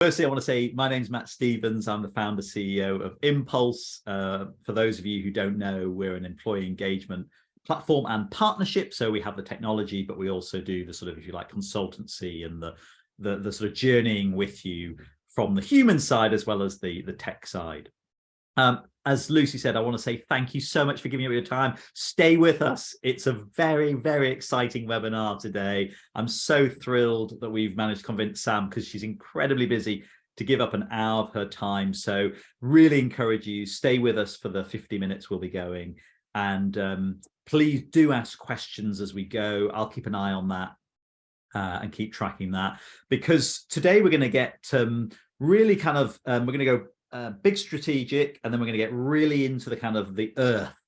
Firstly, I want to say my name's Matt Stevens. I'm the founder CEO of Inpulse. For those of you who don't know, we're an employee engagement platform and partnership. So we have the technology, but we also do the sort of, if you like, consultancy and the sort of journeying with you from the human side as well as the tech side. As Lucy said, I want to say thank you so much for giving up your time. Stay with us. It's a very, very exciting webinar today. I'm so thrilled that we've managed to convince Sam, because she's incredibly busy, to give up an hour of her time. So really encourage you, stay with us for the 50 minutes we'll be going. And please do ask questions as we go. I'll keep an eye on that and keep tracking that, because today we're going to get really kind of, we're going to go big strategic, and then we're going to get really into the kind of the earth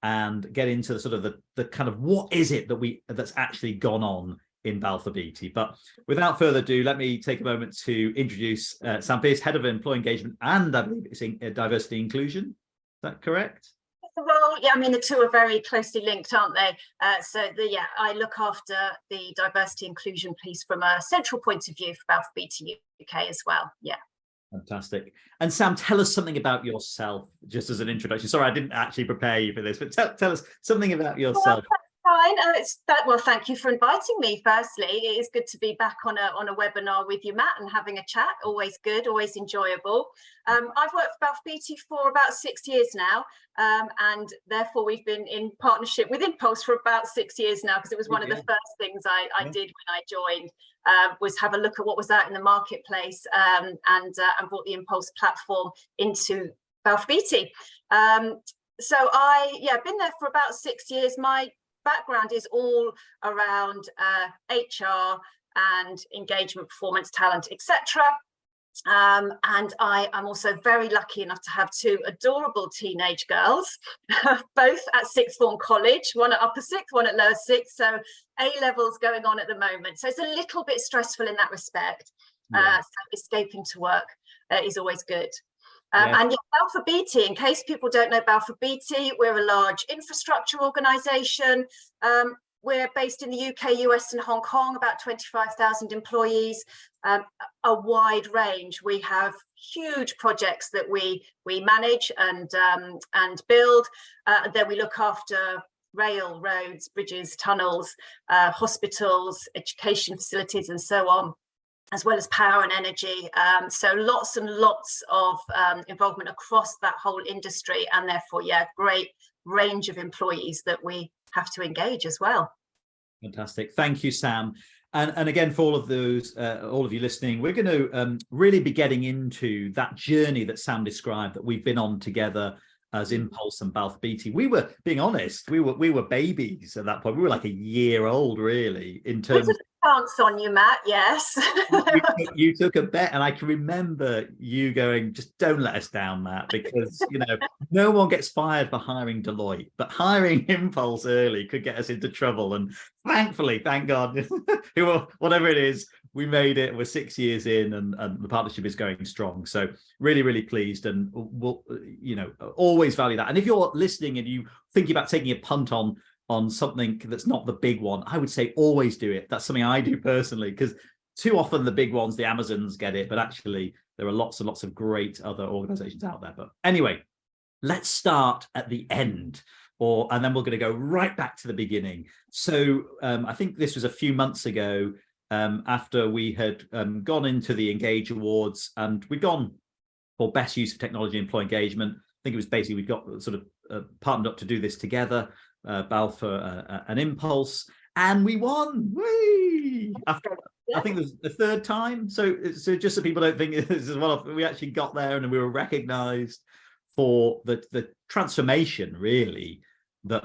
and get into the sort of the kind of what is it that's actually gone on in Balfour Beatty. But without further ado, let me take a moment to introduce Sam Pearce, Head of Employee Engagement and I believe it's in Diversity Inclusion. Is that correct? Well, yeah, I mean, the two are very closely linked, aren't they? I look after the diversity inclusion piece from a central point of view for Balfour Beatty UK as well. Yeah. Fantastic. And Sam, tell us something about yourself, just as an introduction. Sorry, I didn't actually prepare you for this, but tell us something about yourself. Fine. Well, thank you for inviting me. Firstly, it is good to be back on a webinar with you, Matt, and having a chat. Always good, always enjoyable. I've worked for Balfour Beatty for about 6 years now, and therefore we've been in partnership with Inpulse for about 6 years now, because it was one of the first things I did when I joined, was have a look at what was out in the marketplace, and brought the Inpulse platform into Balfour Beatty. So I've been there for about 6 years. My background is all around HR and engagement, performance, talent, etc. And I'm also very lucky enough to have two adorable teenage girls, both at sixth form college, one at upper sixth, one at lower sixth. So A-levels going on at the moment. So it's a little bit stressful in that respect. So escaping to work is always good. And Balfour Beatty, in case people don't know Balfour Beatty, we're a large infrastructure organisation. We're based in the UK, US and Hong Kong, about 25,000 employees, a wide range. We have huge projects that we manage and build. Then we look after rail, roads, bridges, tunnels, hospitals, education facilities and so on, as well as power and energy. So lots and lots of involvement across that whole industry, and therefore, great range of employees that we have to engage as well. Fantastic. Thank you, Sam. And again, for all of those, all of you listening, we're going to really be getting into that journey that Sam described, that we've been on together as Inpulse and Balfour Beatty. We were, being honest, we were babies at that point. We were like a year old, really, in terms of chance on you, Matt. Yes. you took a bet, and I can remember you going, just don't let us down, Matt, because no one gets fired for hiring Deloitte, but hiring Inpulse early could get us into trouble. And thankfully, thank God, whatever it is, we made it. We're 6 years in, and the partnership is going strong. So really, really pleased, and we'll always value that. And if you're listening and you thinking about taking a punt on something that's not the big one, I would say always do it. That's something I do personally, because too often the big ones, the Amazons, get it, but actually there are lots and lots of great other organizations out there. But anyway, let's start at the end, and then we're going to go right back to the beginning. So I think this was a few months ago, after we had gone into the Engage Awards, and we'd gone for best use of technology employee engagement. I think it was basically we got sort of partnered up to do this together, Balfour and Inpulse, and we won. Whee! After I think it was the third time. So just so people don't think this is one, we actually got there, and we were recognised for the transformation really that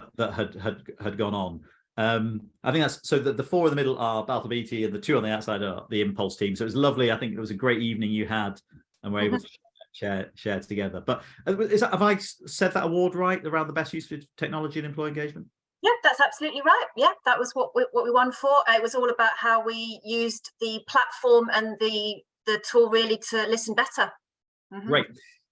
had gone on. I think that's so that the four in the middle are Balfour Beatty, and the two on the outside are the Inpulse team. So it was lovely. I think it was a great evening you had, and we're able to share together. But have I said that award right, around the best use of technology and employee engagement? Yeah, that's absolutely right. Yeah, that was what we won for. It was all about how we used the platform and the tool really to listen better. Great.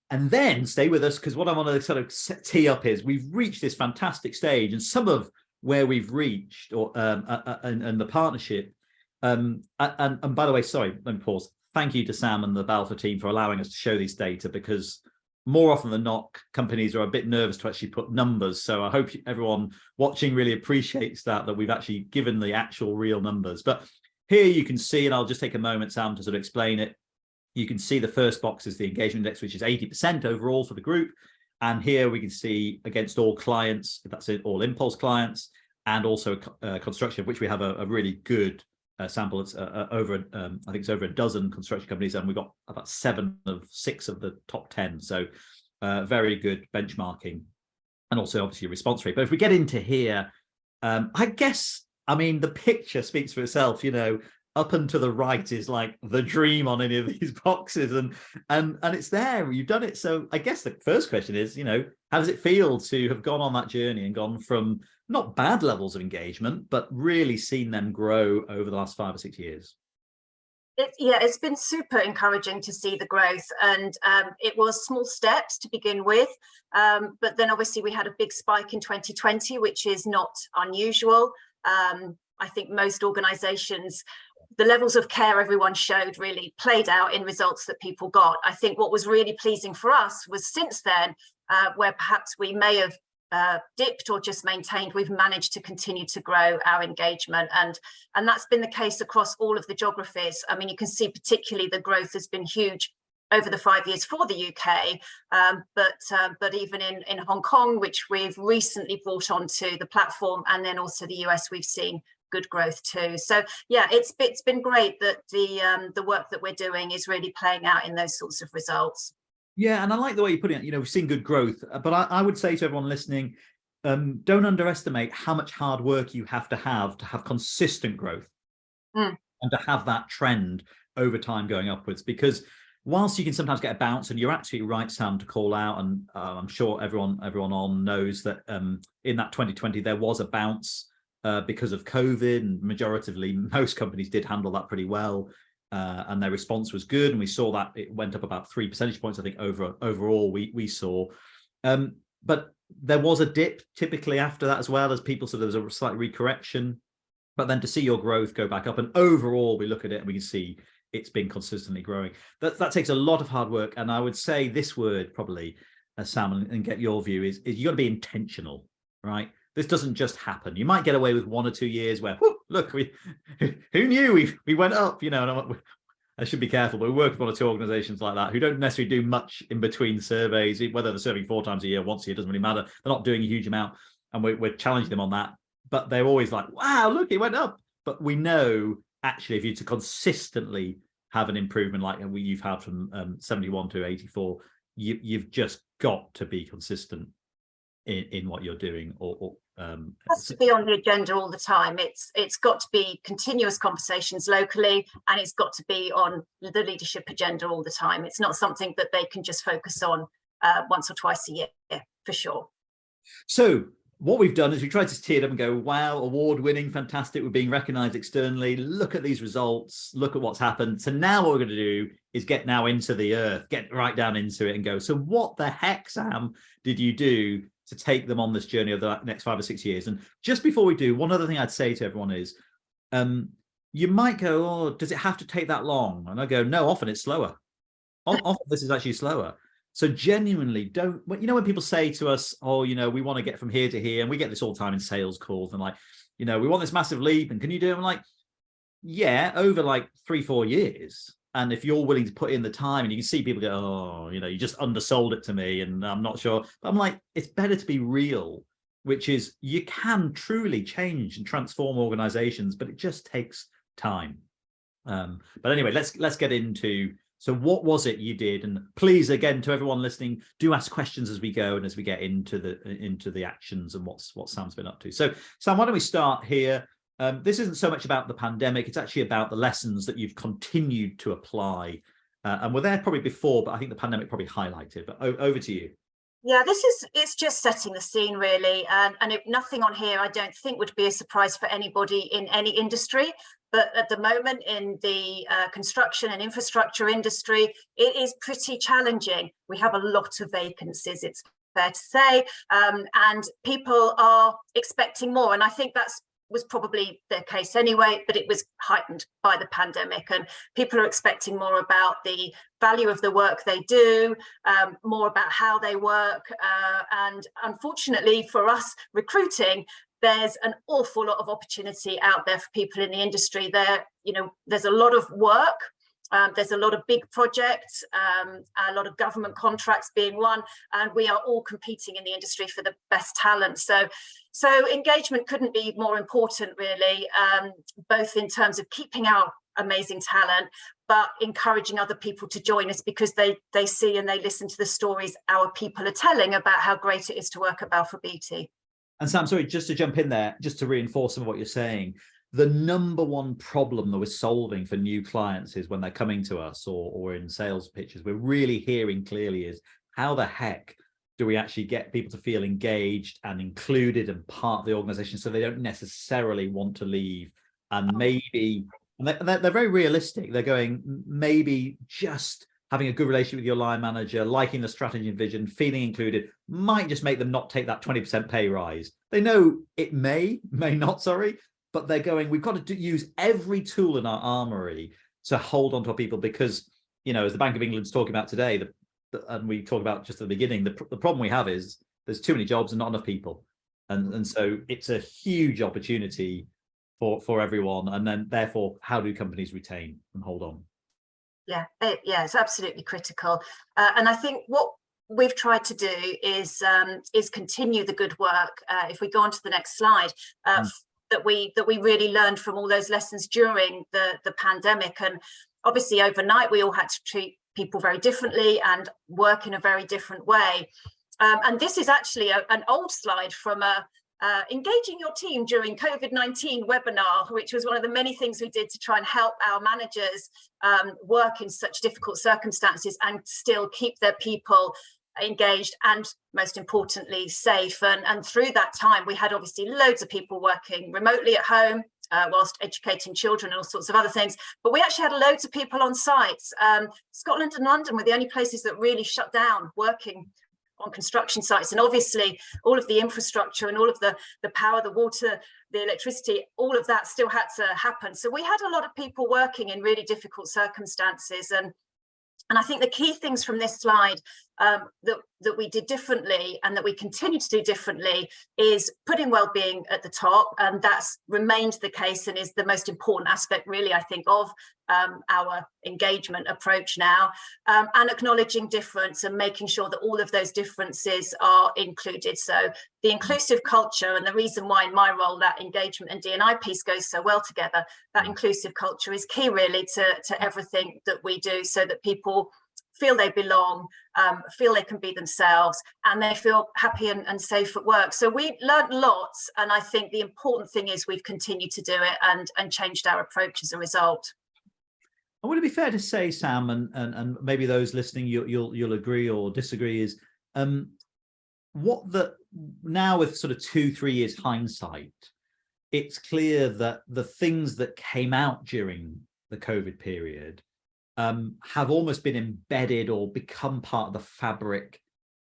And then stay with us, because what I want to sort of tee up is we've reached this fantastic stage, and some of where we've reached, or and the partnership. And by the way, sorry, let me pause. thank you to Sam and the Balfour team for allowing us to show these data, because more often than not, companies are a bit nervous to actually put numbers. So I hope everyone watching really appreciates that we've actually given the actual real numbers. But here you can see, and I'll just take a moment, Sam, to sort of explain it. You can see the first box is the engagement index, which is 80% overall for the group. And here we can see against all clients, that's it, all Inpulse clients, and also construction, of which we have a really good sample. It's over, I think it's over a dozen construction companies, and we've got about 7 of 6 of the top 10. So very good benchmarking, and also obviously response rate. But if we get into here, I guess, I mean, the picture speaks for itself. You know, up and to the right is like the dream on any of these boxes, and it's there, you've done it. So I guess the first question is, you know, how does it feel to have gone on that journey and gone from not bad levels of engagement, but really seen them grow over the last 5 or 6 years? It's been super encouraging to see the growth, and it was small steps to begin with, but then obviously we had a big spike in 2020, which is not unusual. I think most organizations, the levels of care everyone showed really played out in results that people got. I think what was really pleasing for us was since then, where perhaps we may have dipped or just maintained, we've managed to continue to grow our engagement, and that's been the case across all of the geographies. I mean, you can see particularly the growth has been huge over the 5 years for the UK, but even in Hong Kong, which we've recently brought onto the platform, and then also the US, we've seen good growth too. So yeah, it's been great that the work that we're doing is really playing out in those sorts of results. Yeah, and I like the way you put it. You know, we've seen good growth, but I would say to everyone listening, don't underestimate how much hard work you have to have consistent growth and to have that trend over time going upwards. Because whilst you can sometimes get a bounce, and you're absolutely right, Sam, to call out, and I'm sure everyone on knows that in that 2020 there was a bounce because of COVID, and majoritively most companies did handle that pretty well. And their response was good, and we saw that it went up about 3 percentage points, I think, overall we saw. But there was a dip typically after that as well, as people, so there was a slight recorrection, but then to see your growth go back up, and overall we look at it and we can see it's been consistently growing. That takes a lot of hard work, and I would say this word probably, Sam, and get your view, is you got to be intentional, right? This doesn't just happen. You might get away with 1 or 2 years where, whoo, look, who knew we went up, you know, and I should be careful, but we work with 1 or 2 organizations like that who don't necessarily do much in between surveys, whether they're serving 4 times a year, once a year, doesn't really matter. They're not doing a huge amount, and we're challenging them on that. But they're always like, wow, look, it went up. But we know, actually, if you to consistently have an improvement like you've had from 71 to 84, you've just got to be consistent in what you're doing, or has to be on the agenda all the time. It's got to be continuous conversations locally, and it's got to be on the leadership agenda all the time. It's not something that they can just focus on once or twice a year, for sure. So what we've done is we tried to tee it up and go, wow, award-winning, fantastic, we're being recognized externally, look at these results, look at what's happened. So now what we're going to do is get now into the earth, get right down into it and go, so what the heck, Sam, did you do to take them on this journey over the next 5 or 6 years? And just before we do, one other thing I'd say to everyone is, you might go, oh, does it have to take that long? And I go, no, often it's slower. Often this is actually slower. So genuinely don't, you know, when people say to us, oh, you know, we want to get from here to here, and we get this all the time in sales calls, and like, you know, we want this massive leap, and can you do it? I'm like, yeah, over like 3-4 years. And if you're willing to put in the time, and you can see people go, oh, you know, you just undersold it to me, and I'm not sure. But I'm like, it's better to be real, which is you can truly change and transform organizations, but it just takes time. But anyway, let's get into, so what was it you did? And please, again, to everyone listening, do ask questions as we go and as we get into the actions and what Sam's been up to. So Sam, why don't we start here? This isn't so much about the pandemic, it's actually about the lessons that you've continued to apply. And were there probably before, but I think the pandemic probably highlighted. But over to you. Yeah, it's just setting the scene, really. And nothing on here, I don't think, would be a surprise for anybody in any industry. But at the moment in the construction and infrastructure industry, it is pretty challenging. We have a lot of vacancies, it's fair to say, and people are expecting more. And I think that's was probably the case anyway, but it was heightened by the pandemic, and people are expecting more about the value of the work they do, more about how they work, and unfortunately for us recruiting, there's an awful lot of opportunity out there for people in the industry. There's a lot of work. There's a lot of big projects, a lot of government contracts being won, and we are all competing in the industry for the best talent. So engagement couldn't be more important, really, both in terms of keeping our amazing talent, but encouraging other people to join us because they see and they listen to the stories our people are telling about how great it is to work at Balfour Beatty. And Sam, sorry, just to jump in there, just to reinforce some of what you're saying, the number one problem that we're solving for new clients is when they're coming to us or in sales pitches, we're really hearing clearly is how the heck do we actually get people to feel engaged and included and part of the organization so they don't necessarily want to leave. And maybe, and they're very realistic. They're going, maybe just having a good relationship with your line manager, liking the strategy and vision, feeling included, might just make them not take that 20% pay rise. They know it may not, sorry, but they're going, we've got to use every tool in our armory to hold on to our people because, as the Bank of England's talking about today, and we talked about just at the beginning, the problem we have is there's too many jobs and not enough people. And so it's a huge opportunity for everyone. And then therefore, how do companies retain and hold on? Yeah, it's absolutely critical. And I think what we've tried to do is continue the good work. If we go on to the next slide, that we really learned from all those lessons during the pandemic. And obviously overnight, we all had to treat people very differently and work in a very different way. And this is actually an old slide from engaging your team during COVID-19 webinar, which was one of the many things we did to try and help our managers work in such difficult circumstances and still keep their people engaged and, most importantly, safe. And through that time, we had obviously loads of people working remotely at home whilst educating children and all sorts of other things. But we actually had loads of people on sites. Scotland and London were the only places that really shut down working on construction sites, and obviously all of the infrastructure and all of the power, the water, the electricity, all of that still had to happen. So we had a lot of people working in really difficult circumstances, and I think the key things from this slide that we did differently and that we continue to do differently is putting well-being at the top, and that's remained the case and is the most important aspect, really, I think, of our engagement approach now, and acknowledging difference and making sure that all of those differences are included. So the inclusive culture, and the reason why in my role that engagement and D&I piece goes so well together, that inclusive culture is key really to everything that we do, so that people feel they belong, feel they can be themselves, and they feel happy and safe at work. So we learned lots, and I think the important thing is we've continued to do it and changed our approach as a result. And would it be fair to say, Sam, and maybe those listening, you'll agree or disagree, is now with sort of 2-3 years hindsight, it's clear that the things that came out during the COVID period have almost been embedded or become part of the fabric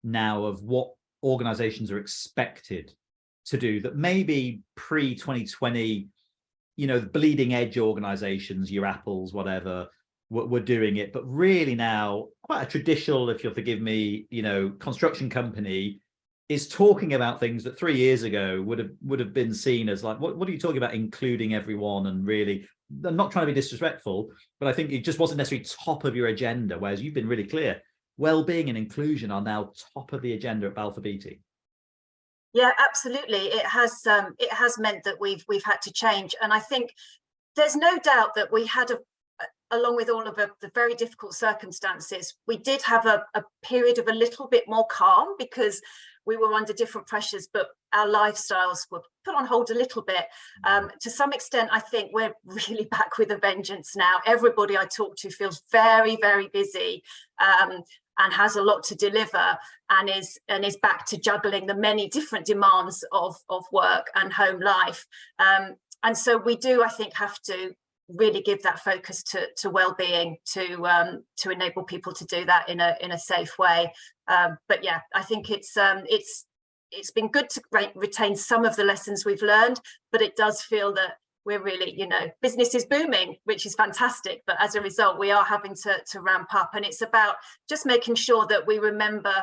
now of what organizations are expected to do, that maybe pre-2020, the bleeding edge organizations, your Apples, whatever, were doing it, but really now quite a traditional, if you'll forgive me, construction company is talking about things that 3 years ago would have been seen as like, what are you talking about, including everyone? And really, I'm not trying to be disrespectful, but I think it just wasn't necessarily top of your agenda, whereas you've been really clear, well-being and inclusion are now top of the agenda at Balfour Beatty. Yeah, absolutely. It has meant that we've had to change, and I think there's no doubt that we had along with all of the very difficult circumstances, we did have a period of a little bit more calm because we were under different pressures, but our lifestyles were put on hold a little bit. To some extent, I think we're really back with a vengeance now. Everybody I talk to feels very, very busy and has a lot to deliver, and is back to juggling the many different demands of work and home life. And so we do, I think, have to really give that focus to well-being to enable people to do that in a safe way. But yeah, I think it's it's been good to retain some of the lessons we've learned, but it does feel that we're really, business is booming, which is fantastic. But as a result, we are having to ramp up. And it's about just making sure that we remember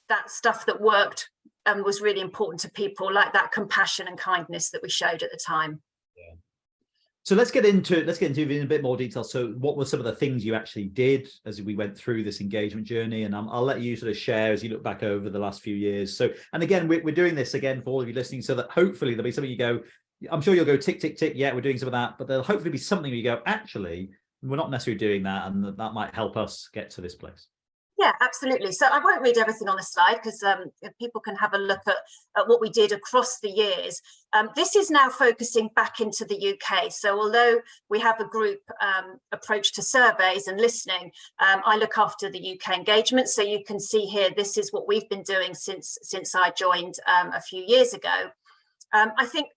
that stuff that worked and was really important to people, like that compassion and kindness that we showed at the time. Yeah. So let's get into it in a bit more detail. So what were some of the things you actually did as we went through this engagement journey? And I'll let you sort of share as you look back over the last few years. So, and again, we're doing this again for all of you listening, so that hopefully there'll be something you go, I'm sure you'll go tick, tick, tick. Yeah, we're doing some of that, but there'll hopefully be something where you go, actually, we're not necessarily doing that. And that might help us get to this place. Yeah, absolutely. So I won't read everything on the slide because people can have a look at what we did across the years. This is now focusing back into the UK. So although we have a group approach to surveys and listening, I look after the UK engagement. So you can see here, this is what we've been doing since I joined a few years ago. I think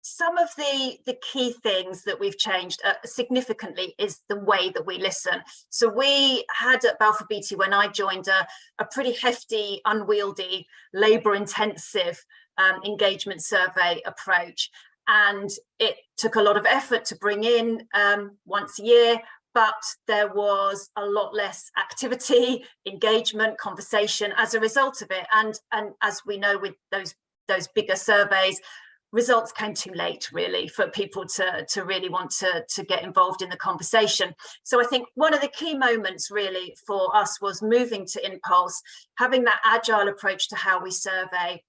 some of the key things that we've changed significantly is the way that we listen. So we had at Balfour Beatty, when I joined, a pretty hefty, unwieldy, labour-intensive engagement survey approach. And it took a lot of effort to bring in once a year, but there was a lot less activity, engagement, conversation as a result of it. And as we know with those bigger surveys, results came too late, really, for people to really want to get involved in the conversation. So I think one of the key moments really for us was moving to Inpulse, having that agile approach to how we survey.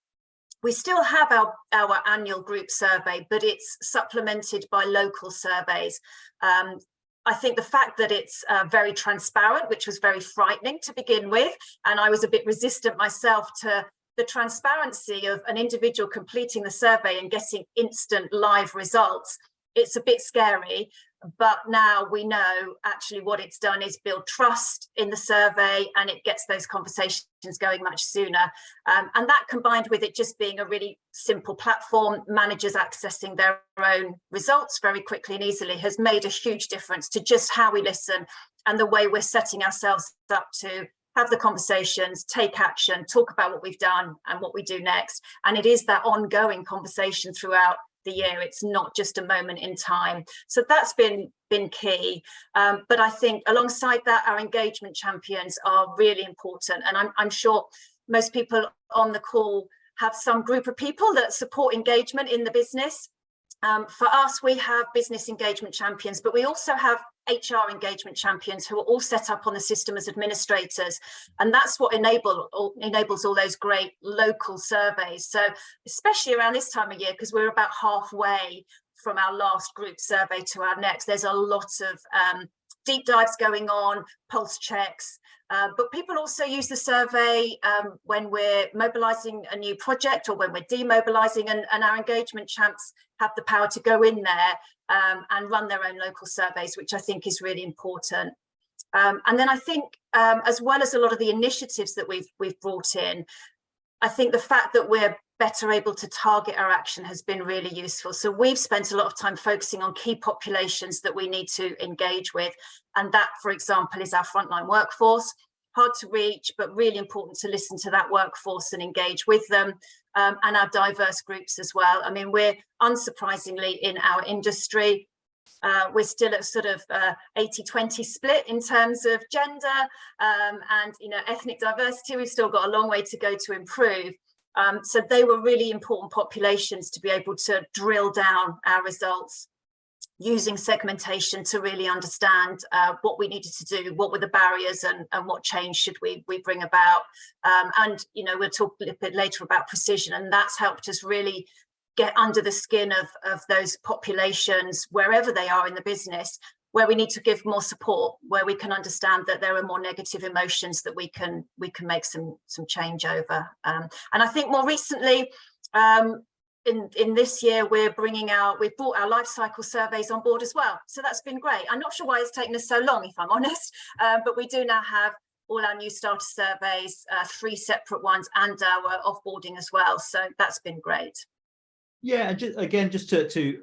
We still have our annual group survey, but it's supplemented by local surveys. I think the fact that it's very transparent, which was very frightening to begin with, and I was a bit resistant myself to the transparency of an individual completing the survey and getting instant live results. It's a bit scary, but now we know actually what it's done is build trust in the survey, and it gets those conversations going much sooner. And that, combined with it just being a really simple platform, managers accessing their own results very quickly and easily, has made a huge difference to just how we listen and the way we're setting ourselves up to have the conversations, take action, talk about what we've done and what we do next. And it is that ongoing conversation throughout the year. It's not just a moment in time. So that's been key. But I think alongside that, our engagement champions are really important. And I'm sure most people on the call have some group of people that support engagement in the business. For us, we have business engagement champions, but we also have HR engagement champions who are all set up on the system as administrators. And that's what enables all those great local surveys. So especially around this time of year, because we're about halfway from our last group survey to our next, there's a lot of deep dives going on, pulse checks. But people also use the survey when we're mobilising a new project or when we're demobilising, and our engagement champs have the power to go in there and run their own local surveys, which I think is really important. And then I think, as well as a lot of the initiatives that we've brought in, I think the fact that we're better able to target our action has been really useful. So we've spent a lot of time focusing on key populations that we need to engage with. And that, for example, is our frontline workforce. Hard to reach, but really important to listen to that workforce and engage with them, and our diverse groups as well. I mean, we're unsurprisingly in our industry, we're still at sort of 80-20 split in terms of gender and ethnic diversity. We've still got a long way to go to improve. So they were really important populations to be able to drill down our results using segmentation to really understand what we needed to do, what were the barriers, and what change should we bring about. And we'll talk a little bit later about precision, and that's helped us really get under the skin of those populations wherever they are in the business, where we need to give more support, where we can understand that there are more negative emotions that we can make some change over. And I think more recently, in this year, we've brought our life cycle surveys on board as well. So that's been great. I'm not sure why it's taken us so long, if I'm honest, but we do now have all our new starter surveys, 3 separate ones, and our offboarding as well. So that's been great. Yeah, and just to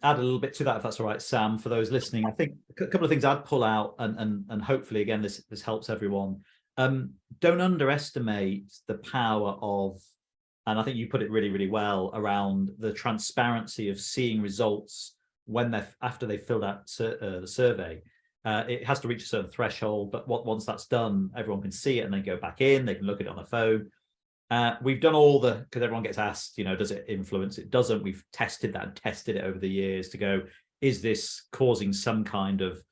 add a little bit to that, if that's all right, Sam, for those listening, I think a couple of things I'd pull out, and hopefully, again, this helps everyone. Don't underestimate the power of And I think you put it really, really well around the transparency of seeing results when after they've filled out the survey. It has to reach a certain threshold, but once that's done, everyone can see it and then go back in. They can look at it on their phone. We've done all because everyone gets asked, does it influence? It doesn't. We've tested that and tested it over the years to go, is this causing some kind of,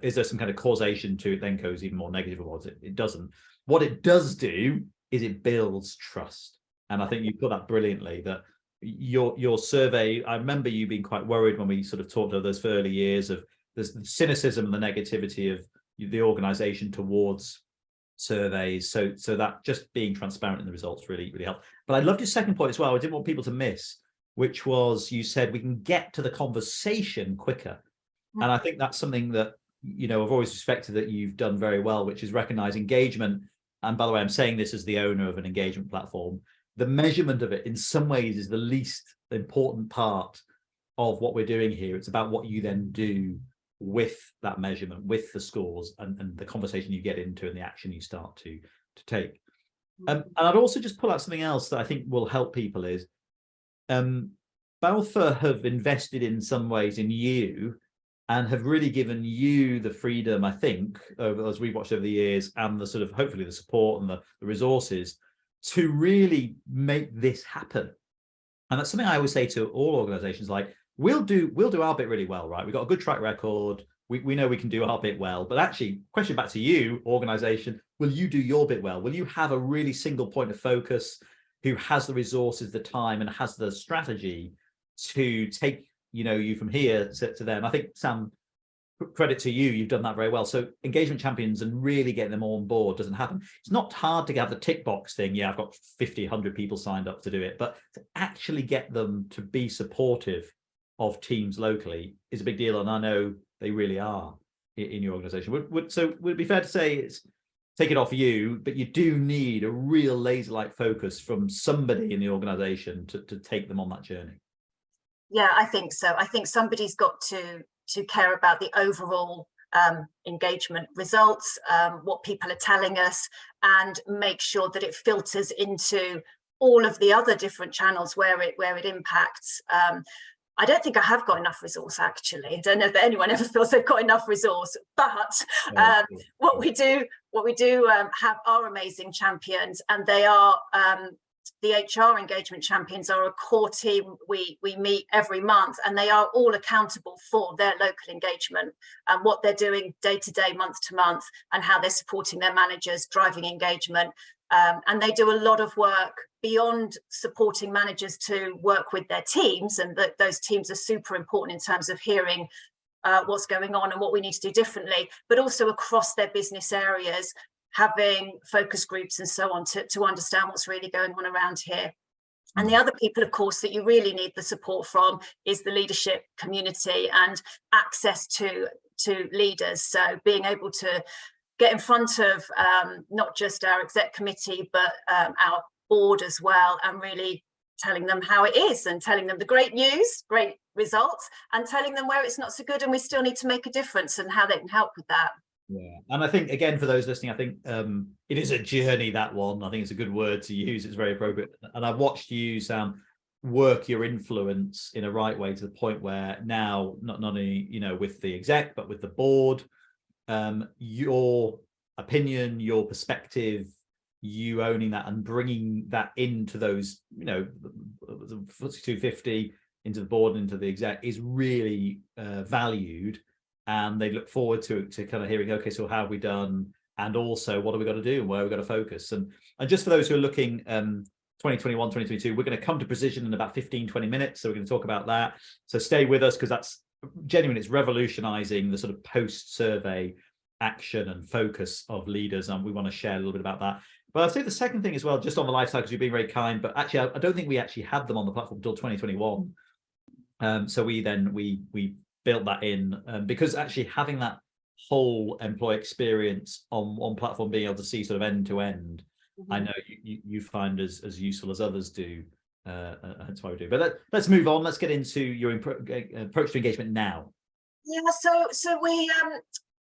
is there some kind of causation to it? Then goes even more negative towards it. It doesn't. What it does do is it builds trust. And I think you put that brilliantly, that your survey, I remember you being quite worried when we sort of talked about those early years of the cynicism and the negativity of the organization towards surveys. So that just being transparent in the results really, really helped. But I loved your second point as well. I didn't want people to miss, which was you said we can get to the conversation quicker. And I think that's something that, I've always respected that you've done very well, which is recognize engagement. And by the way, I'm saying this as the owner of an engagement platform. The measurement of it in some ways is the least important part of what we're doing here. It's about what you then do with that measurement, with the scores and the conversation you get into and the action you start to take. And I'd also just pull out something else that I think will help people is Balfour have invested in some ways in you and have really given you the freedom, I think, as we've watched over the years, and the sort of hopefully the support and the resources to really make this happen. And that's something I always say to all organizations, like, we'll do our bit really well, right? We've got a good track record. We know we can do our bit well, but actually, question back to you, organization, will you do your bit well? Will you have a really single point of focus who has the resources, the time, and has the strategy to take, you from here to there? And I think, Sam, credit to you, you've done that very well. So engagement champions and really getting them on board doesn't happen. It's not hard to have the tick box thing. Yeah, I've got 50, 100 people signed up to do it, but to actually get them to be supportive of teams locally is a big deal. And I know they really are in your organization. So would it be fair to say it's take it off you, but you do need a real laser-like focus from somebody in the organization to take them on that journey? Yeah, I think so. I think somebody's got to care about the overall engagement results, what people are telling us, and make sure that it filters into all of the other different channels where it impacts. I don't think I have got enough resource, actually. I don't know that anyone ever feels they've got enough resource, but what we do have are amazing champions, and they are the HR engagement champions are a core team. We meet every month, and they are all accountable for their local engagement and what they're doing day to day, month to month, and how they're supporting their managers, driving engagement. And they do a lot of work beyond supporting managers to work with their teams, and those teams are super important in terms of hearing what's going on and what we need to do differently, but also across their business areas, having focus groups and so on to understand what's really going on around here. And the other people, of course, that you really need the support from is the leadership community and access to leaders. So being able to get in front of not just our exec committee, but our board as well, and really telling them how it is, and telling them the great news, great results, and telling them where it's not so good and we still need to make a difference and how they can help with that. Yeah, and I think, again, for those listening, I think it is a journey, that one. I think it's a good word to use. It's very appropriate. And I've watched you, Sam, work your influence in a right way to the point where now, not only, with the exec, but with the board, your opinion, your perspective, you owning that and bringing that into those, the FTSE 250, into the board, into the exec, is really valued. And they look forward to kind of hearing, okay, so how have we done? And also, what have we got to do and where have we got to focus? And just for those who are looking, 2021, 2022, we're going to come to precision in about 15, 20 minutes. So we're going to talk about that. So stay with us, because that's genuine. It's revolutionizing the sort of post-survey action and focus of leaders. And we want to share a little bit about that. But I'd say the second thing as well, just on the life cycles, you've been very kind, but actually, I don't think we actually had them on the platform until 2021. So we built that in because actually having that whole employee experience on one platform, being able to see sort of end to end, I know you find as useful as others do. That's why we do. But let's move on. Let's get into your approach to engagement now. Yeah, so we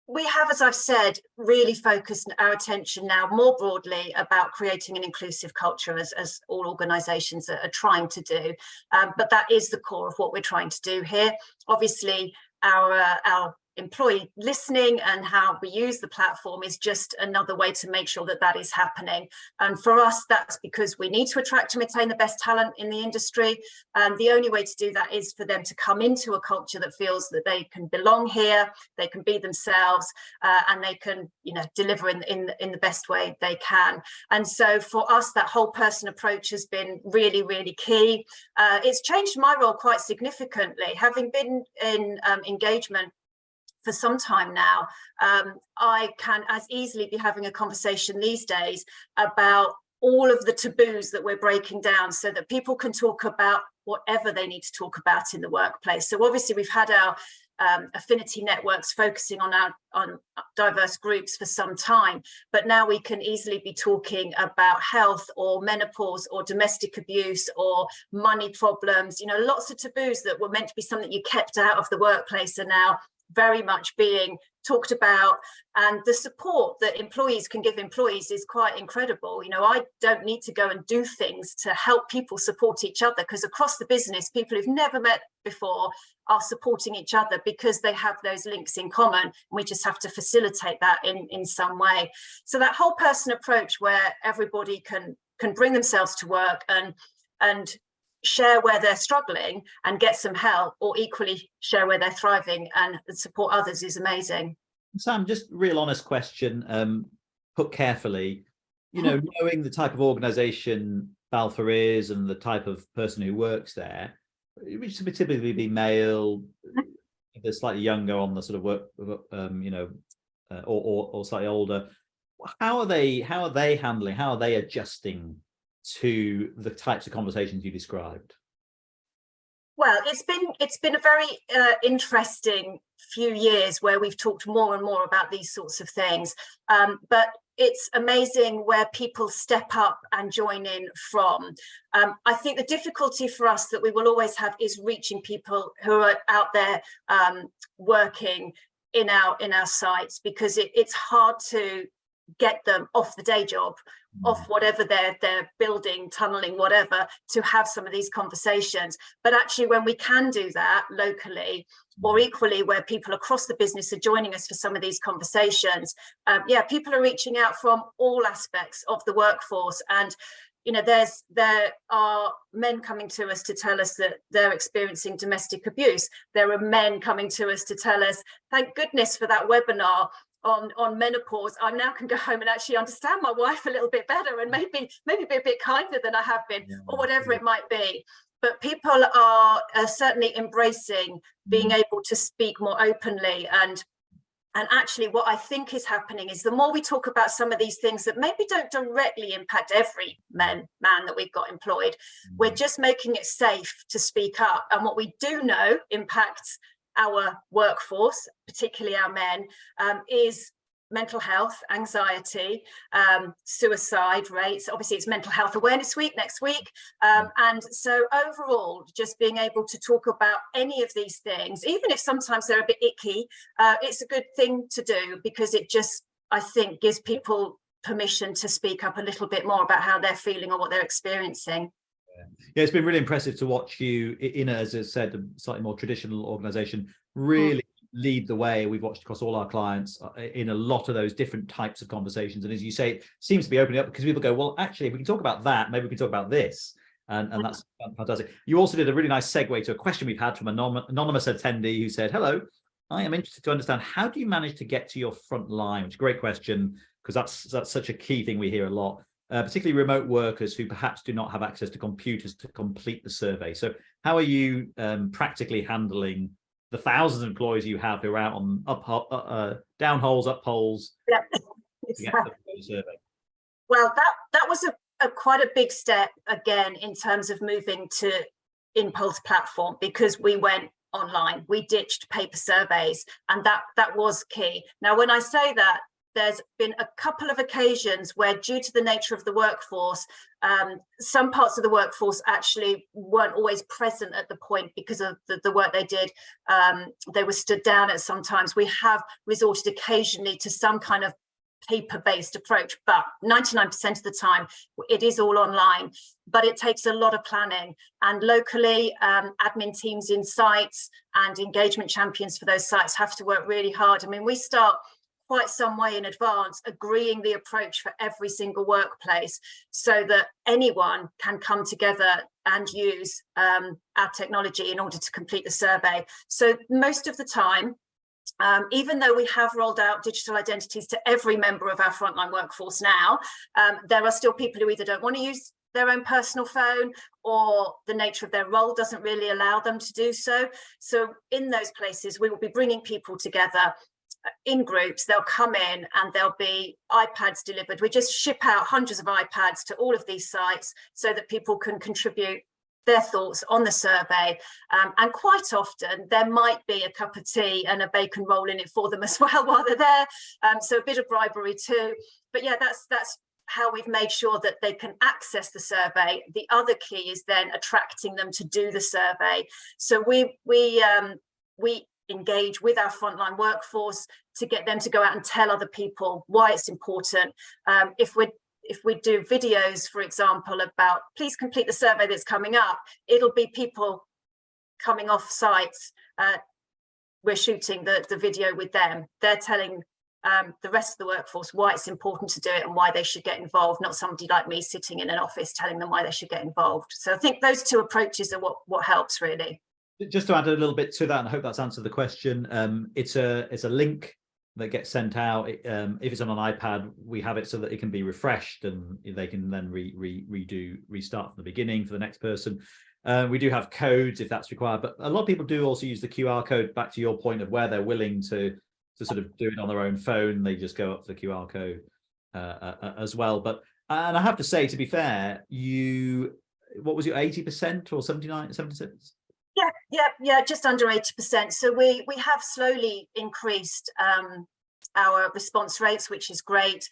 We have, as I've said, really focused our attention now more broadly about creating an inclusive culture, as all organisations are trying to do. But that is the core of what we're trying to do here. Obviously, our employee listening and how we use the platform is just another way to make sure that that is happening. And for us, that's because we need to attract and retain the best talent in the industry. And the only way to do that is for them to come into a culture that feels that they can belong here, they can be themselves, and they can, deliver in the best way they can. And so for us, that whole person approach has been really, really key. It's changed my role quite significantly. Having been in engagement for some time now, I can as easily be having a conversation these days about all of the taboos that we're breaking down so that people can talk about whatever they need to talk about in the workplace. So obviously we've had our affinity networks focusing on diverse groups for some time, but now we can easily be talking about health or menopause or domestic abuse or money problems. Lots of taboos that were meant to be something you kept out of the workplace are now very much being talked about, and the support that employees can give employees is quite incredible. I don't need to go and do things to help people support each other, because across the business, people who've never met before are supporting each other because they have those links in common. We just have to facilitate that in some way. So that whole person approach where everybody can bring themselves to work and share where they're struggling and get some help, or equally share where they're thriving and support others, is amazing. Sam, just real honest question, put carefully, knowing the type of organization Balfour is and the type of person who works there, which would typically be male, they're slightly younger on the sort of work, or slightly older. How are they handling, how are they adjusting to the types of conversations you described? Well, it's been a very interesting few years where we've talked more and more about these sorts of things, but it's amazing where people step up and join in from. I think the difficulty for us that we will always have is reaching people who are out there working in our sites, because it's hard to get them off the day job, off whatever they're building, tunneling, whatever, to have some of these conversations. But actually, when we can do that locally, or equally where people across the business are joining us for some of these conversations, people are reaching out from all aspects of the workforce. And there are men coming to us to tell us that they're experiencing domestic abuse. There are men coming to us to tell us, thank goodness for that webinar on menopause, I now can go home and actually understand my wife a little bit better, and maybe be a bit kinder than I have been, or whatever it might be. But people are certainly embracing being able to speak more openly. And actually what I think is happening is the more we talk about some of these things that maybe don't directly impact every man that we've got employed, we're just making it safe to speak up. And what we do know impacts our workforce, particularly our men, is mental health, anxiety, suicide rates. Obviously, it's Mental Health Awareness Week next week. And so overall, just being able to talk about any of these things, even if sometimes they're a bit icky, it's a good thing to do, because it just, I think, gives people permission to speak up a little bit more about how they're feeling or what they're experiencing. Yeah, it's been really impressive to watch you in, as I said, a slightly more traditional organization, really lead the way. We've watched across all our clients in a lot of those different types of conversations. And as you say, it seems to be opening up, because people go, well, actually, if we can talk about that, maybe we can talk about this. And that's fantastic. You also did a really nice segue to a question we've had from an anonymous attendee who said, hello, I am interested to understand, how do you manage to get to your front line? Which is a great question, because that's such a key thing we hear a lot. Particularly remote workers who perhaps do not have access to computers to complete the survey. So how are you practically handling the thousands of employees you have who are out on down holes, up holes? Yeah, to get the survey? Well, that was a quite a big step again in terms of moving to Inpulse platform, because we went online, we ditched paper surveys, and that was key. Now, when I say that, there's been a couple of occasions where, due to the nature of the workforce, some parts of the workforce actually weren't always present at the point because of the work they did. They were stood down at some times. We have resorted occasionally to some kind of paper-based approach, but 99% of the time it is all online. But it takes a lot of planning, and locally admin teams in sites and engagement champions for those sites have to work really hard. I mean, we start quite some way in advance agreeing the approach for every single workplace so that anyone can come together and use our technology in order to complete the survey. So most of the time, even though we have rolled out digital identities to every member of our frontline workforce now, there are still people who either don't want to use their own personal phone, or the nature of their role doesn't really allow them to do so. So in those places, we will be bringing people together in groups. They'll come in and there'll be iPads delivered. We just ship out hundreds of iPads to all of these sites so that people can contribute their thoughts on the survey, and quite often there might be a cup of tea and a bacon roll in it for them as well while they're there, so a bit of bribery too. But yeah, that's how we've made sure that they can access the survey. The other key is then attracting them to do the survey. So we engage with our frontline workforce to get them to go out and tell other people why it's important. If we do videos, for example, about please complete the survey that's coming up, it'll be people coming off sites. We're shooting the video with them. They're telling the rest of the workforce why it's important to do it and why they should get involved, not somebody like me sitting in an office telling them why they should get involved. So I think those two approaches are what helps really. Just to add a little bit to that, and I hope that's answered the question, it's a link that gets sent out. If it's on an iPad, we have it so that it can be refreshed and they can then restart from the beginning for the next person. We do have codes if that's required, but a lot of people do also use the QR code, back to your point of where they're willing to sort of do it on their own phone. They just go up to the QR code as well. But, and I have to say, to be fair, what was your 80% or 79, 76? Yeah, just under 80%. So we have slowly increased our response rates, which is great.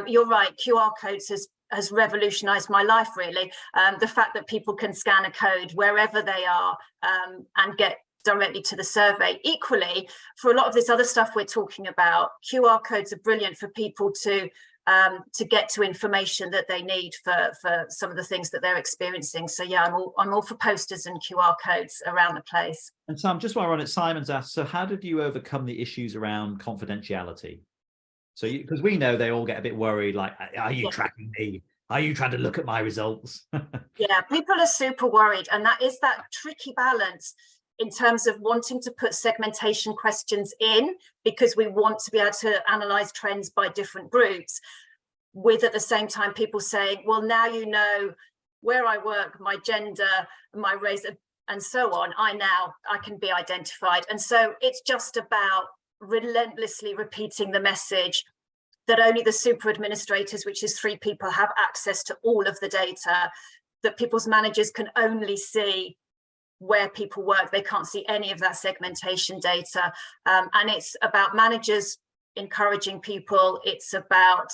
You're right, QR codes has revolutionized my life, really. The fact that people can scan a code wherever they are and get directly to the survey. Equally, for a lot of this other stuff we're talking about, QR codes are brilliant for people to get to information that they need for some of the things that they're experiencing. So yeah, I'm all for posters and QR codes around the place. And Sam, just while we're on it, Simon's asked, so how did you overcome the issues around confidentiality? So because we know they all get a bit worried, like, are you tracking me? Are you trying to look at my results? Yeah, people are super worried, and that is that tricky balance in terms of wanting to put segmentation questions in, because we want to be able to analyze trends by different groups, with at the same time people saying, well, now you know where I work, my gender, my race, and so on, I can be identified. And so it's just about relentlessly repeating the message that only the super administrators, which is 3 people, have access to all of the data, that people's managers can only see where people work. They can't see any of that segmentation data. And it's about managers encouraging people. It's about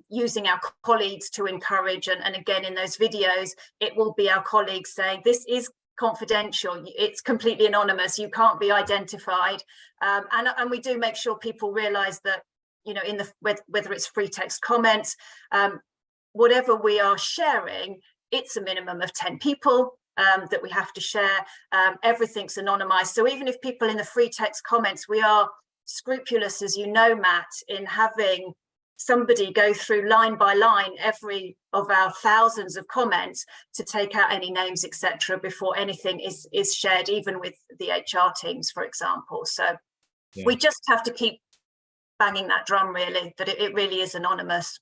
using our colleagues to encourage. And again, in those videos, it will be our colleagues saying, this is confidential, it's completely anonymous, you can't be identified. And we do make sure people realize that, you know, whether it's free text comments, whatever we are sharing, it's a minimum of 10 people that we have to share. Everything's anonymized. So even if people in the free text comments, we are scrupulous, as you know, Matt, in having somebody go through line by line every of our thousands of comments to take out any names, etc., before anything is shared, even with the HR teams, for example. So we just have to keep banging that drum, really, that it really is anonymous.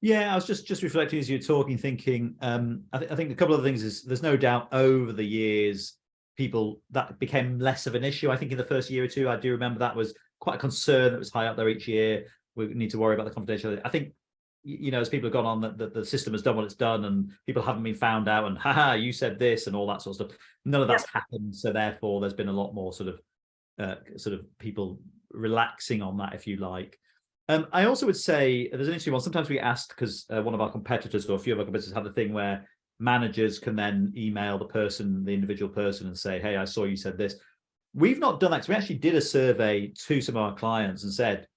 Yeah, I was just reflecting as you're talking, thinking, I think a couple of things is, there's no doubt over the years, that became less of an issue. I think in the first year or two, I do remember that was quite a concern that was high up there each year. We need to worry about the confidentiality. I think, you know, as people have gone on, the system has done what it's done and people haven't been found out and, haha, you said this and all that sort of stuff. None of that's happened. So therefore, there's been a lot more sort of people relaxing on that, if you like. I also would say there's an interesting one. Sometimes we get asked because one of our competitors or a few of our competitors have the thing where managers can then email the individual person and say, hey, I saw you said this. We've not done that. So we actually did a survey to some of our clients and said,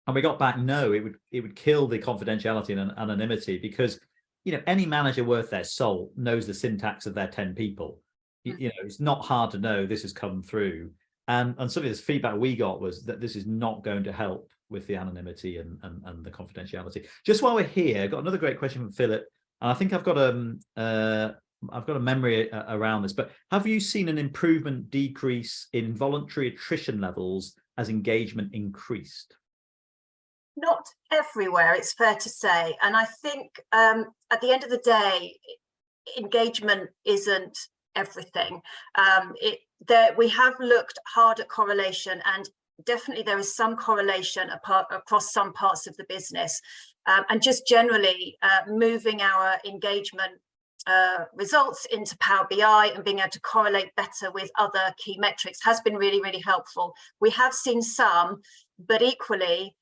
and we got back, no, it would kill the confidentiality and anonymity, because, you know, any manager worth their salt knows the syntax of their 10 people. You know, it's not hard to know this has come through. And some of this feedback we got was that this is not going to help with the anonymity and the confidentiality. Just while we're here, I've got another great question from Philip, and I think I've got a memory around this. But have you seen an improvement, decrease in voluntary attrition levels as engagement increased? Not everywhere, it's fair to say, and I think at the end of the day, engagement isn't everything. We have looked hard at correlation, and definitely there is some correlation across some parts of the business, and just generally moving our engagement results into Power BI and being able to correlate better with other key metrics has been really, really helpful. We have seen some, but equally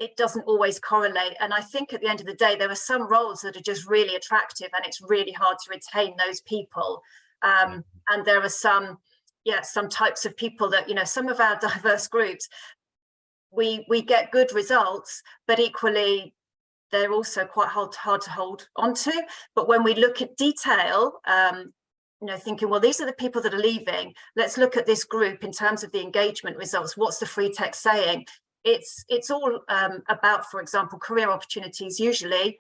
it doesn't always correlate. And I think at the end of the day, there are some roles that are just really attractive and it's really hard to retain those people. And there are some types of people that, you know, some of our diverse groups, we get good results, but equally they're also quite hard to hold onto. But when we look at detail, you know, thinking, well, these are the people that are leaving, let's look at this group in terms of the engagement results. What's the free text saying? It's all about, for example, career opportunities. Usually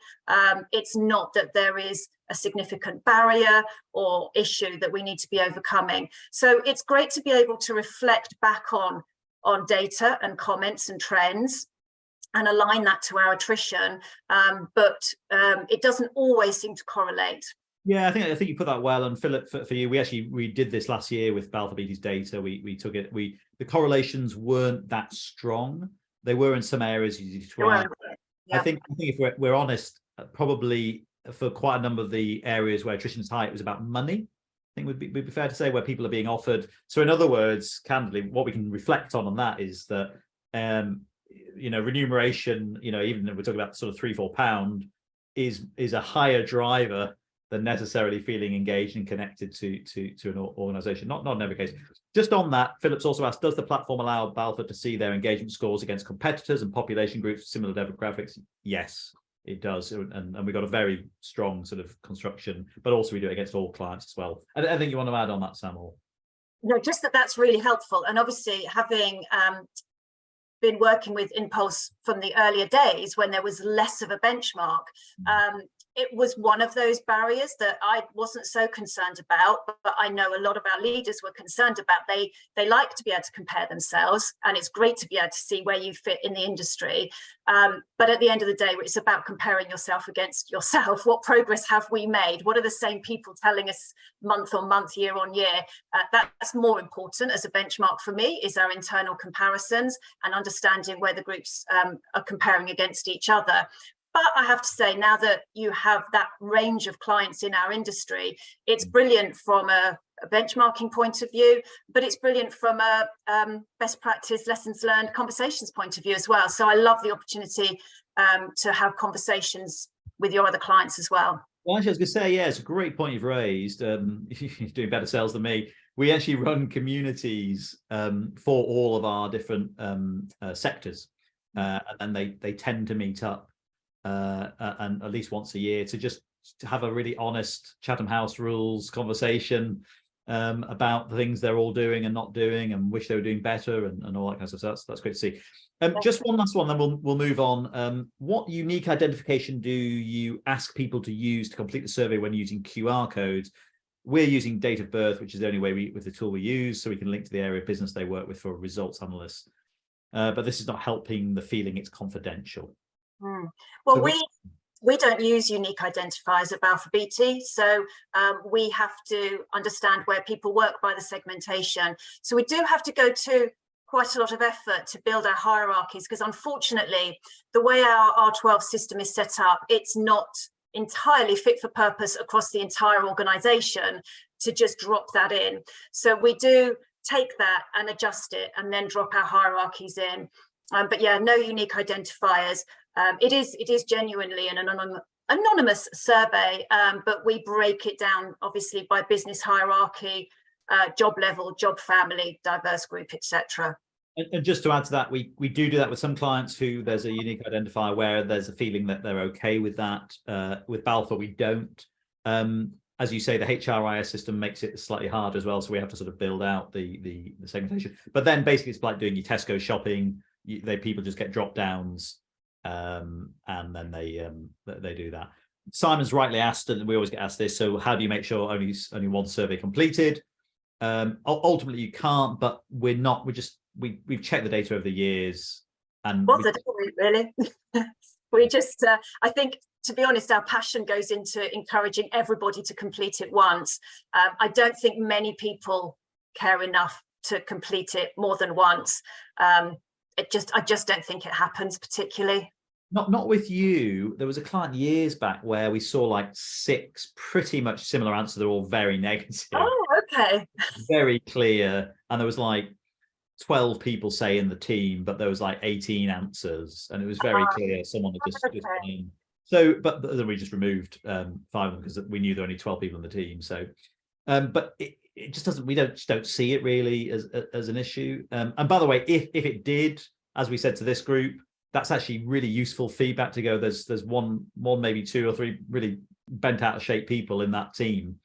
it's not that there is a significant barrier or issue that we need to be overcoming. So it's great to be able to reflect back on data and comments and trends and align that to our attrition, but it doesn't always seem to correlate. Yeah, I think you put that well. And Philip, for you, we did this last year with Balfour Beatty's data. We took it. The correlations weren't that strong. They were in some areas you described. Yeah. I think if we're honest, probably for quite a number of the areas where attrition is high, it was about money. I think would be fair to say, where people are being offered. So in other words, candidly, what we can reflect on that is that you know, remuneration, you know, even if we're talking about sort of £3-4 is a higher driver than necessarily feeling engaged and connected to an organization. Not in every case. Just on that, Philip's also asked, does the platform allow Balfour to see their engagement scores against competitors and population groups with similar demographics? Yes, it does. And we've got a very strong sort of construction, but also we do it against all clients as well. I think you want to add on that, Sam? Or... No, just that's really helpful. And obviously having been working with Inpulse from the earlier days when there was less of a benchmark, it was one of those barriers that I wasn't so concerned about, but I know a lot of our leaders were concerned about. They like to be able to compare themselves, and it's great to be able to see where you fit in the industry. But at the end of the day, it's about comparing yourself against yourself. What progress have we made? What are the same people telling us month on month, year on year? That's more important as a benchmark for me, is our internal comparisons and understanding where the groups are comparing against each other. But I have to say, now that you have that range of clients in our industry, it's brilliant from a benchmarking point of view, but it's brilliant from a best practice, lessons learned, conversations point of view as well. So I love the opportunity to have conversations with your other clients as well. Well, actually, I was going to say, yeah, it's a great point you've raised. You're doing better sales than me. We actually run communities for all of our different sectors, and they tend to meet up and at least once a year to have a really honest Chatham House rules conversation about the things they're all doing and not doing, and wish they were doing better, and all that kind of stuff. So that's great to see. Just one last one, then we'll move on. What unique identification do you ask people to use to complete the survey when using QR codes? We're using date of birth, which is the only way with the tool we use, so we can link to the area of business they work with for results analysts. But this is not helping the feeling it's confidential. Well, so we don't use unique identifiers at Balfour Beatty, so we have to understand where people work by the segmentation. So we do have to go to quite a lot of effort to build our hierarchies, because unfortunately, the way our R12 system is set up, it's not entirely fit for purpose across the entire organisation to just drop that in. So we do take that and adjust it and then drop our hierarchies in. But yeah, no unique identifiers. It is genuinely an anonymous survey, but we break it down obviously by business hierarchy, job level, job family, diverse group, etc. And just to add to that, we do that with some clients who there's a unique identifier where there's a feeling that they're okay with that. With Balfour, we don't. As you say, the HRIS system makes it slightly hard as well, so we have to sort of build out the segmentation. But then basically, it's like doing your Tesco shopping. People just get drop downs, and then they do that. Simon's rightly asked, and we always get asked this. So how do you make sure only one survey completed? Ultimately, you can't, but we've checked the data over the years, and really. We just I think, to be honest, our passion goes into encouraging everybody to complete it once. I don't think many people care enough to complete it more than once. I just don't think it happens particularly. Not with you. There was a client years back where we saw like 6 pretty much similar answers. They're all very negative. Oh, okay. Very clear. And there was like 12 people say in the team, but there was like 18 answers, and it was very clear someone had just so, but then we just removed 5 of them because we knew there were only 12 people in the team. So but it just doesn't, we don't see it really as an issue. And by the way, if it did, as we said to this group, that's actually really useful feedback to go, there's one maybe 2 or 3 really bent out of shape people in that team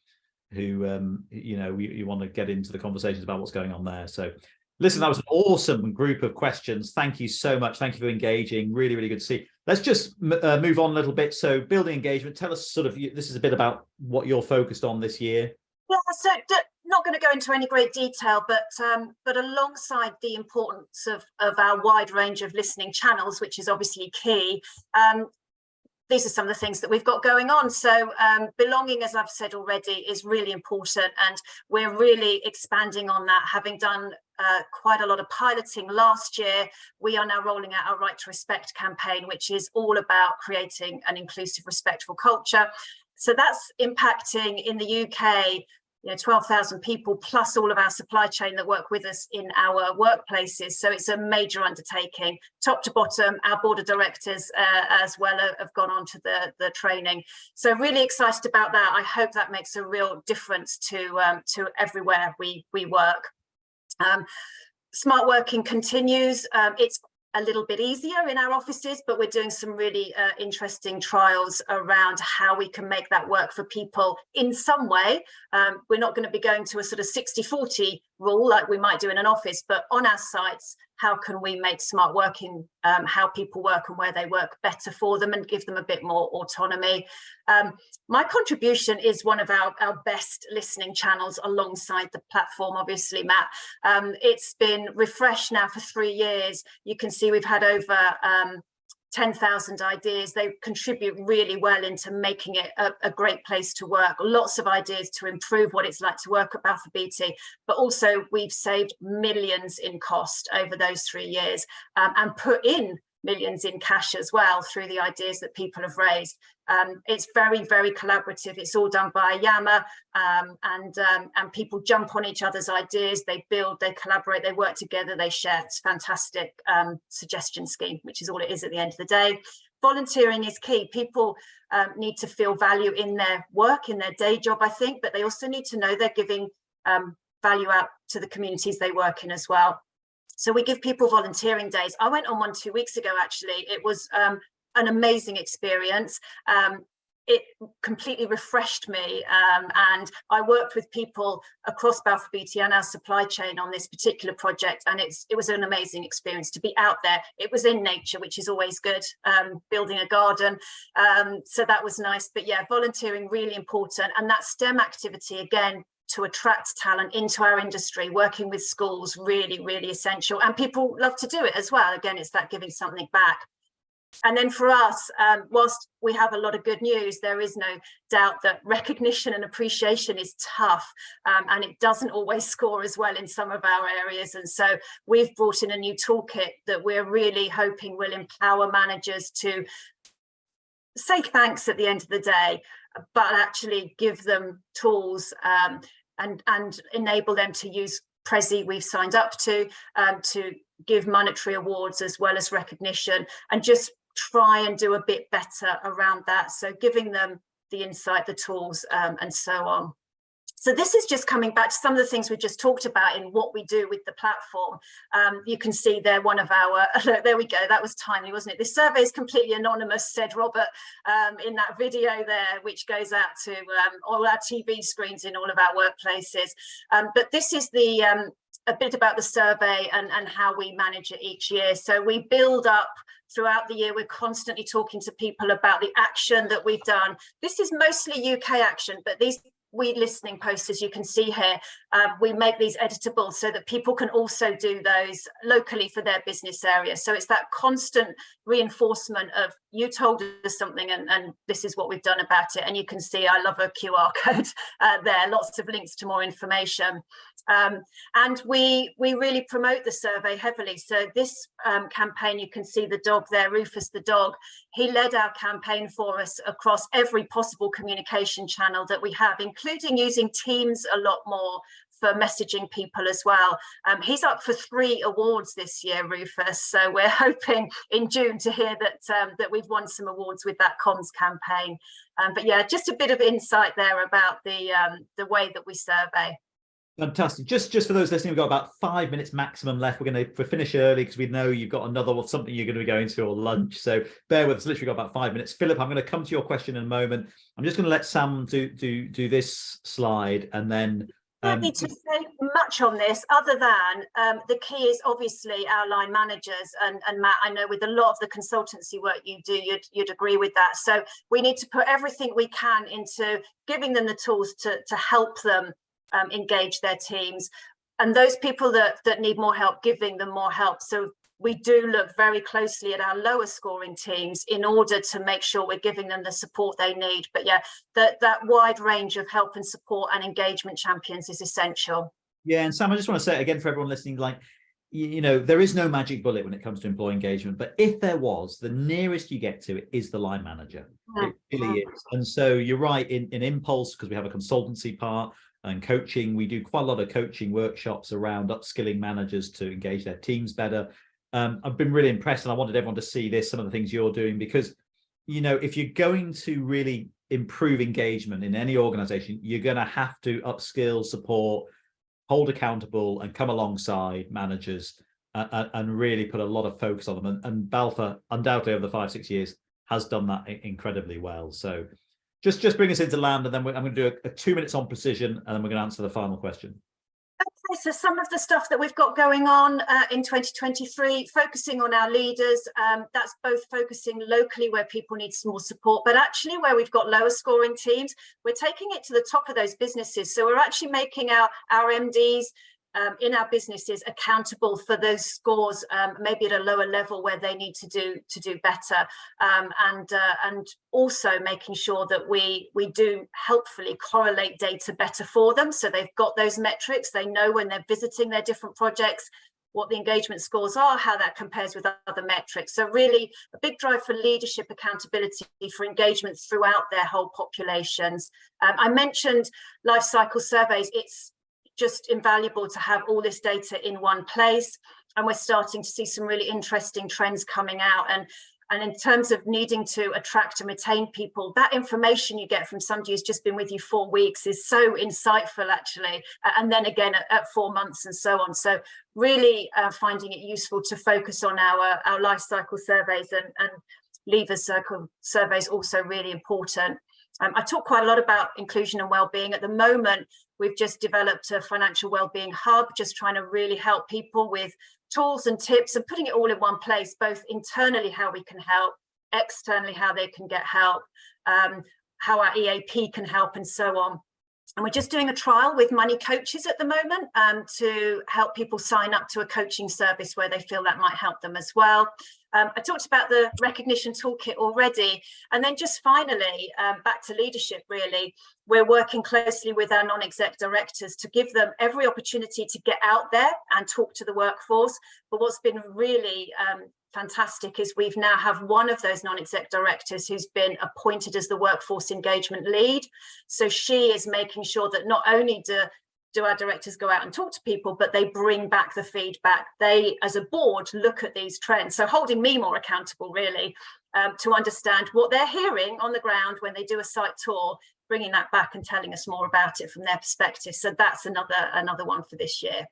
who you want to get into the conversations about what's going on there. So listen, that was an awesome group of questions. Thank you so much. Thank you for engaging. Really, really good to see. Let's just move on a little bit. So building engagement, tell us sort of, this is a bit about what you're focused on this year. Yeah, so not going to go into any great detail, but alongside the importance of our wide range of listening channels, which is obviously key, these are some of the things that we've got going on. So belonging, as I've said already, is really important, and we're really expanding on that. Having done quite a lot of piloting last year, we are now rolling out our Right to Respect campaign, which is all about creating an inclusive, respectful culture. So that's impacting in the UK, 12,000 people plus all of our supply chain that work with us in our workplaces. So it's a major undertaking, top to bottom. Our board of directors as well have gone on to the training. So really excited about that. I hope that makes a real difference to everywhere we work. Smart working continues. It's a little bit easier in our offices, but we're doing some really interesting trials around how we can make that work for people in some way. We're not going to be going to a sort of 60-40 rule like we might do in an office, but on our sites, how can we make smart working, how people work and where they work better for them and give them a bit more autonomy. My contribution is one of our best listening channels alongside the platform, obviously, Matt. It's been refreshed now for 3 years. You can see we've had over 10,000 ideas. They contribute really well into making it a great place to work. Lots of ideas to improve what it's like to work at Balfour Beatty, but also we've saved millions in cost over those 3 years and put in millions in cash as well through the ideas that people have raised. It's very, very collaborative. It's all done by Yammer, and people jump on each other's ideas. They build, they collaborate, they work together, they share. It's a fantastic suggestion scheme, which is all it is at the end of the day. Volunteering is key. People need to feel value in their work, in their day job, I think, but they also need to know they're giving value out to the communities they work in as well. So we give people volunteering days. I went on one 2 weeks ago, actually. It was an amazing experience. It completely refreshed me, and I worked with people across Balfour Beatty and our supply chain on this particular project, and it was an amazing experience to be out there. It was in nature, which is always good, building a garden, so that was nice. But yeah, volunteering really important, and that STEM activity, again, to attract talent into our industry, working with schools, really, really essential, and people love to do it as well. Again, it's that giving something back. And then for us, whilst we have a lot of good news, there is no doubt that recognition and appreciation is tough, and it doesn't always score as well in some of our areas. And so we've brought in a new toolkit that we're really hoping will empower managers to say thanks at the end of the day, but actually give them tools and enable them to use Prezi we've signed up to give monetary awards as well as recognition, and just try and do a bit better around that. So giving them the insight, the tools, and so on. So this is just coming back to some of the things we just talked about in what we do with the platform. You can see there one of our, there we go, that was timely, wasn't it? This survey is completely anonymous, said Robert, in that video there, which goes out to all our TV screens in all of our workplaces. But this is the a bit about the survey and how we manage it each year. So we build up throughout the year. We're constantly talking to people about the action that we've done. This is mostly UK action, but these listening posts, as you can see here, we make these editable so that people can also do those locally for their business area. So it's that constant reinforcement of, you told us something and this is what we've done about it. And you can see I love a QR code there, lots of links to more information. And we really promote the survey heavily. So this campaign, you can see the dog there, Rufus the dog. He led our campaign for us across every possible communication channel that we have, including using Teams a lot more for messaging people as well. He's up for 3 awards this year, Rufus. So we're hoping in June to hear that we've won some awards with that comms campaign. But yeah, just a bit of insight there about the way that we survey. Fantastic. Just for those listening, we've got about 5 minutes maximum left. We're going to finish early because we know you've got another or something you're going to be going to or lunch. So bear with us. Literally got about 5 minutes. Philip, I'm going to come to your question in a moment. I'm just going to let Sam do this slide, and then I don't need to say much on this other than the key is obviously our line managers, and Matt, I know with a lot of the consultancy work you do, you'd agree with that. So we need to put everything we can into giving them the tools to help them engage their teams, and those people that need more help, giving them more help. So we do look very closely at our lower scoring teams in order to make sure we're giving them the support they need. But yeah, that wide range of help and support and engagement champions is essential. Yeah, and Sam, I just want to say again for everyone listening, like, you know, there is no magic bullet when it comes to employee engagement, but if there was, the nearest you get to it is the line manager. It really is. And so you're right, in Inpulse, because we have a consultancy part and coaching, we do quite a lot of coaching workshops around upskilling managers to engage their teams better. I've been really impressed, and I wanted everyone to see this, some of the things you're doing, because, you know, if you're going to really improve engagement in any organization, you're going to have to upskill, support, hold accountable, and come alongside managers and really put a lot of focus on them. And Balfour, undoubtedly over the 5-6 years, has done that incredibly well. So just bring us into land, and then I'm going to do a 2 minutes on precision, and then we're going to answer the final question. Okay, so some of the stuff that we've got going on in 2023, focusing on our leaders, that's both focusing locally where people need some more support, but actually where we've got lower scoring teams, we're taking it to the top of those businesses. So we're actually making our MDs in our businesses accountable for those scores, maybe at a lower level where they need to do better, and also making sure that we do helpfully correlate data better for them, so they've got those metrics, they know when they're visiting their different projects what the engagement scores are, how that compares with other metrics. So really a big drive for leadership accountability for engagement throughout their whole populations. I mentioned life cycle surveys. It's just invaluable to have all this data in one place, and we're starting to see some really interesting trends coming out. And in terms of needing to attract and retain people, that information you get from somebody who's just been with you 4 weeks is so insightful, actually, and then again at 4 months and so on. So really finding it useful to focus on our life cycle surveys, and leaver circle surveys also really important. I talk quite a lot about inclusion and well-being. At the moment, we've just developed a financial well-being hub, just trying to really help people with tools and tips and putting it all in one place, both internally how we can help, externally how they can get help, how our EAP can help, and so on. And we're just doing a trial with money coaches at the moment to help people sign up to a coaching service where they feel that might help them as well. I talked about the recognition toolkit already. And then just finally, back to leadership, really, we're working closely with our non-exec directors to give them every opportunity to get out there and talk to the workforce. But what's been really fantastic is we've now have one of those non-exec directors who's been appointed as the workforce engagement lead. So she is making sure that not only do do our directors go out and talk to people, but they bring back the feedback. They, as a board, look at these trends. So holding me more accountable, really, to understand what they're hearing on the ground when they do a site tour, bringing that back and telling us more about it from their perspective. So that's another one for this year.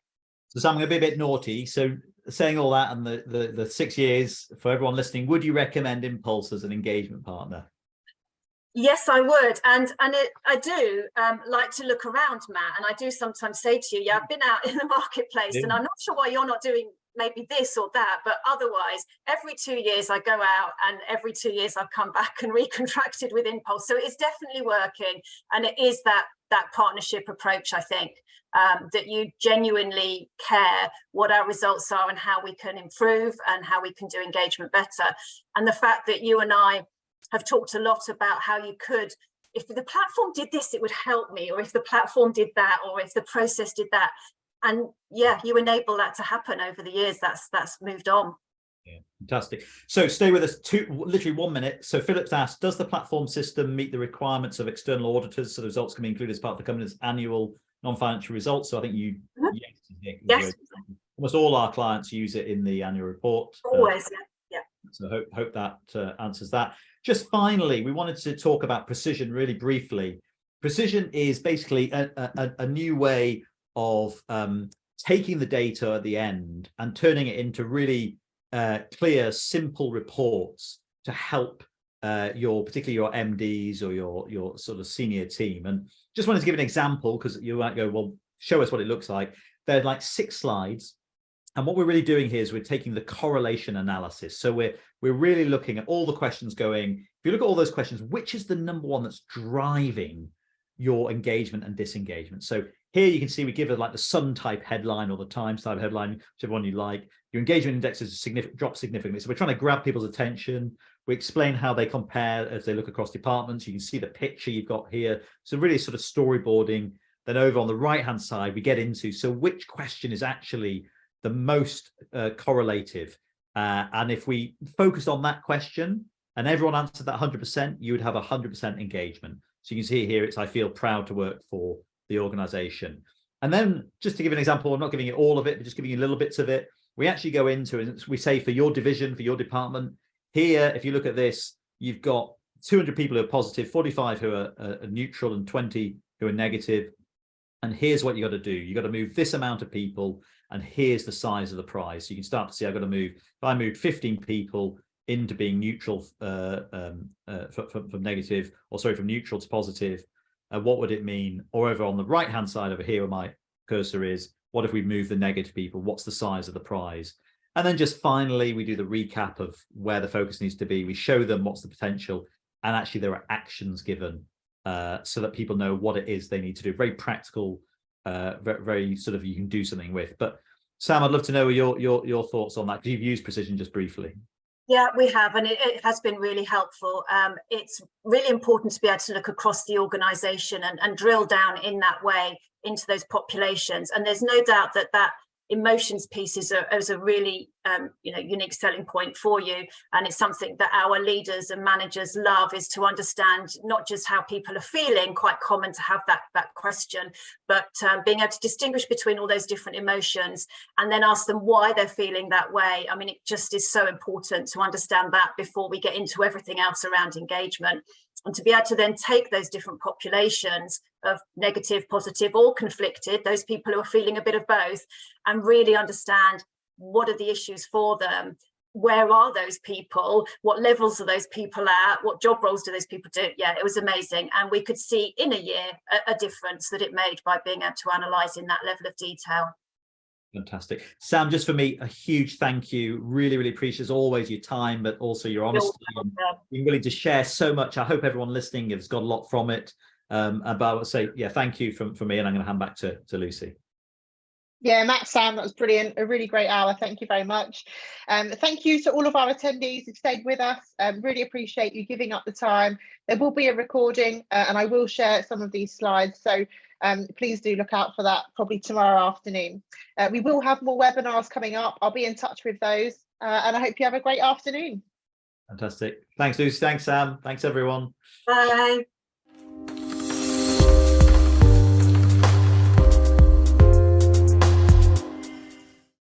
So Sam, I'm going to be a bit naughty. So saying all that and the 6 years, for everyone listening, would you recommend Inpulse as an engagement partner? Yes, I would. And I do like to look around, Matt. And I do sometimes say to you, yeah, I've been out in the marketplace and I'm not sure why you're not doing maybe this or that, but otherwise, every 2 years I go out and every 2 years I've come back and recontracted with Inpulse. So it's definitely working. And it is that partnership approach, I think, that you genuinely care what our results are and how we can improve and how we can do engagement better. And the fact that you and I have talked a lot about how you could, if the platform did this, it would help me, or if the platform did that, or if the process did that. And yeah, you enable that to happen over the years. That's moved on. Yeah, fantastic. So stay with us literally 1 minute. So Philip's asked, does the platform system meet the requirements of external auditors? So the results can be included as part of the company's annual non-financial results. So I think you, yes. Almost all our clients use it in the annual report. Always, yeah. So hope that answers that. Just finally, we wanted to talk about precision really briefly. Precision is basically a new way of taking the data at the end and turning it into really clear, simple reports to help particularly your MDs or your sort of senior team. And just wanted to give an example, because you might go, well, show us what it looks like. They're like 6 slides. And what we're really doing here is we're taking the correlation analysis. So we're really looking at all the questions going, if you look at all those questions, which is the number one that's driving your engagement and disengagement? So here you can see we give it like the Sun type headline or the Times type headline, whichever one you like. Your engagement indexes drop significantly. So we're trying to grab people's attention. We explain how they compare as they look across departments. You can see the picture you've got here. So really sort of storyboarding. Then over on the right-hand side, we get into, so which question is actually the most correlative? And if we focused on that question and everyone answered that 100%, you would have 100% engagement. So you can see here, it's, I feel proud to work for the organization. And then just to give an example, I'm not giving you all of it, but just giving you little bits of it. We actually go into it, we say for your division, for your department, here, if you look at this, you've got 200 people who are positive, 45 who are neutral, and 20 who are negative. And here's what you got to do. You got to move this amount of people, and here's the size of the prize. So you can start to see, I've got to move, if I moved 15 people into being neutral from negative, or sorry, from neutral to positive, what would it mean? Or over on the right-hand side over here where my cursor is, what if we move the negative people? What's the size of the prize? And then just finally, we do the recap of where the focus needs to be. We show them what's the potential, and actually there are actions given so that people know what it is they need to do. Very practical, very sort of you can do something with. But Sam, I'd love to know your thoughts on that, because you've used Precision just briefly. Yeah, we have, and it has been really helpful. It's really important to be able to look across the organisation and drill down in that way into those populations. And there's no doubt that emotions piece is a really unique selling point for you, and it's something that our leaders and managers love, is to understand not just how people are feeling, quite common to have that question, but being able to distinguish between all those different emotions and then ask them why they're feeling that way. I mean, it just is so important to understand that before we get into everything else around engagement, and to be able to then take those different populations of negative, positive, or conflicted, those people who are feeling a bit of both, and really understand what are the issues for them, where are those people, what levels are those people at, what job roles do those people do. Yeah, it was amazing. And we could see in a year a difference that it made by being able to analyse in that level of detail. Fantastic. Sam, just for me, a huge thank you. Really, really appreciate, as always, your time, but also your honesty and being willing to share so much. I hope everyone listening has got a lot from it. But I would say, yeah, thank you from me, and I'm going to hand back to Lucy. Yeah, Matt, Sam, that was brilliant. A really great hour. Thank you very much. Thank you to all of our attendees who've stayed with us. Really appreciate you giving up the time. There will be a recording and I will share some of these slides. So please do look out for that probably tomorrow afternoon. We will have more webinars coming up. I'll be in touch with those and I hope you have a great afternoon. Fantastic. Thanks, Lucy. Thanks, Sam. Thanks, everyone. Bye.